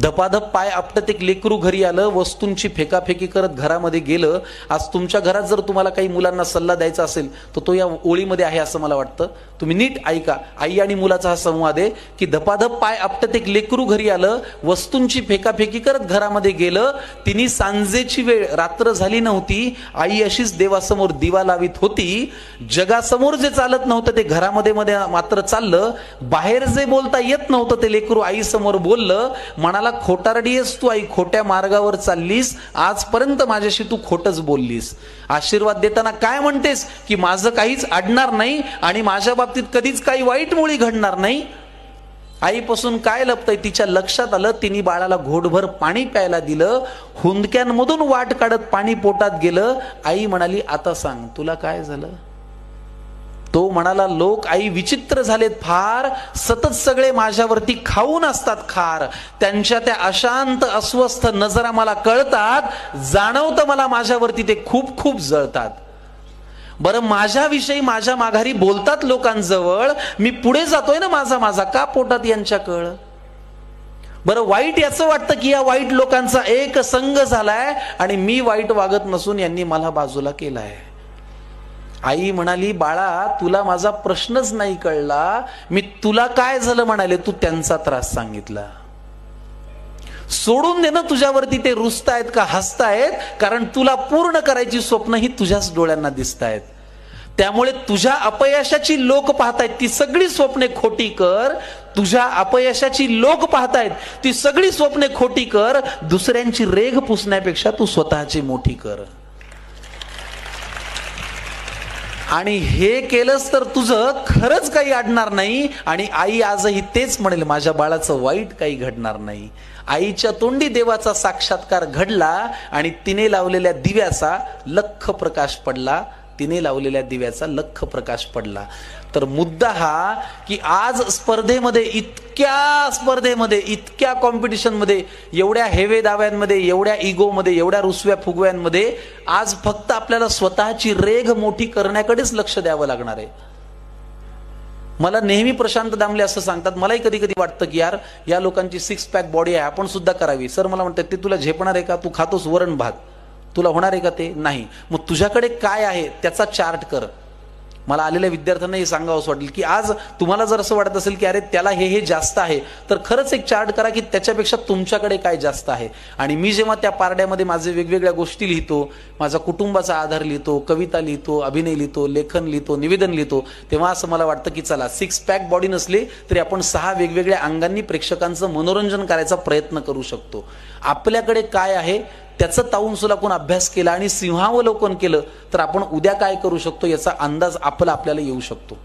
धपाधप पाय आपटत एक लेकरू घरी आलं, वस्तूंची फेकाफेकी करत घरामध्ये गेलं. आज तुमच्या घरात जर तुम्हाला काही मुलांना सल्ला द्यायचा असेल तर तो या ओळीमध्ये आहे असं मला वाटतं. तुम्ही नीट ऐका. आई आणि मुलाचा हा संवाद आहे की धपाधप पाय आपटत एक लेकरू घरी आलं, वस्तूंची फेकाफेकी करत घरामध्ये गेलं. तिने सांजेची वेळ, रात्र झाली नव्हती. आई अशीच देवासमोर दिवा लावित होती. जगासमोर जे चालत नव्हतं ते घरामध्ये मध्ये मात्र चाललं. बाहेर जे बोलता येत नव्हतं ते लेकरू आई समोर बोललं. म्हणाला, खोटारडी आहेस तू आई, खोट्या मार्गावर चाललीस, आजपर्यंत माझ्याशी तू खोटच बोललीस. आशीर्वाद देताना काय म्हणतेस की माझं काहीच अडणार नाही आणि माझ्या बाबतीत कधीच काही वाईट मुळी घडणार नाही. आईपासून काय लपतंय तिच्या लक्षात आलं. तिने बाळाला घोटभर पाणी प्यायला दिलं. हुंदक्यांमधून वाट काढत पाणी पोटात गेलं. आई म्हणाली, आता सांग तुला काय झालं. तो म्हणाला, लोक आई विचित्र झालेत फार, सतत सगळे माझ्यावरती खाऊन असतात खार. त्यांच्या त्या अशांत अस्वस्थ नजरा मला कळतात, जाणवतं मला माझ्यावरती ते खूप खूप जळतात. बरं, माझ्याविषयी माझ्या माघारी बोलतात लोकांजवळ, मी पुढे जातोय ना माझा माझा, का पोटात यांच्या कळ. बरं, वाईट याचं वाटतं की या वाईट लोकांचा एक संघ झालाय आणि मी वाईट वागत नसून यांनी मला बाजूला केलाय. आई म्हणाली, बाळा तुला माझा प्रश्नच नाही कळला. मी तुला काय झालं म्हणाले, तू त्यांचा त्रास सांगितला. सोडून दे ना तुझ्यावरती ते रुसतायत का हसतायत, कारण तुला पूर्ण करायची स्वप्न ही तुझ्याच डोळ्यांना दिसतायत. त्यामुळे तुझ्या अपयशाची लोक पाहतायत ती सगळी स्वप्ने खोटी कर. तुझ्या अपयशाची लोक पाहतायत ती सगळी स्वप्ने खोटी कर. दुसऱ्यांची रेघ पुसण्यापेक्षा तू स्वतःची मोठी कर. आणि हे केलंस तर तुझं खरंच काही अडणार नाही. आणि आई आजही तेच म्हणेल, माझ्या बाळाचं वाईट काही घडणार नाही. आईच्या तोंडी देवाचा साक्षात्कार घडला आणि तिने लावलेल्या दिव्याचा लख प्रकाश पडला. तिने लावलेल्या दिव्याचा लख प्रकाश पडला. तर मुद्दा हा की आज स्पर्धेमध्ये, इतक्या कॉम्पिटिशन मध्ये, एवढ्या हेवे दाव्यांमध्ये, एवढ्या इगोमध्ये, एवढ्या रुसव्या फुगव्यांमध्ये आज फक्त आपल्याला स्वतःची रेघ मोठी करण्याकडेच लक्ष द्यावं लागणार आहे. मला नेहमी प्रशांत दामले असं सांगतात, मलाही कधी कधी वाटतं की यार या लोकांची 6 पॅक बॉडी आहे, आपण सुद्धा करावी. सर मला म्हणतात, ते तुला झेपणार आहे का, तू खातोस वरण भात, तुला होणार आहे का ते. नाही, मग तुझ्याकडे काय आहे त्याचा चार्ट कर. मला आलेल्या विद्यार्थ्यांना हे सांगावंसं वाटेल की आज तुम्हाला जर असं वाटत असेल की अरे त्याला हे जास्त आहे, तर खरंच एक चार्ट करा की त्याच्यापेक्षा तुमच्याकडे काय जास्त आहे. आणि मी जेव्हा त्या पारड्यामध्ये माझे वेगवेगळ्या गोष्टी लिहितो, माझा कुटुंबाचा आधार लिहितो, कविता लिहितो, अभिनय लिहितो, लेखन लिहितो, निवेदन लिहितो, तेव्हा असं मला वाटतं की चला 6 पॅक बॉडी नसली तरी आपण 6 वेगवेगळ्या अंगांनी प्रेक्षकांचं मनोरंजन करायचा प्रयत्न करू शकतो. आपल्याकडे काय आहे त्याचं ताऊन सुलाकून अभ्यास केला आणि सिंहावलोकन केलं तर आपण उद्या काय करू शकतो याचा अंदाज आपल्याला येऊ शकतो.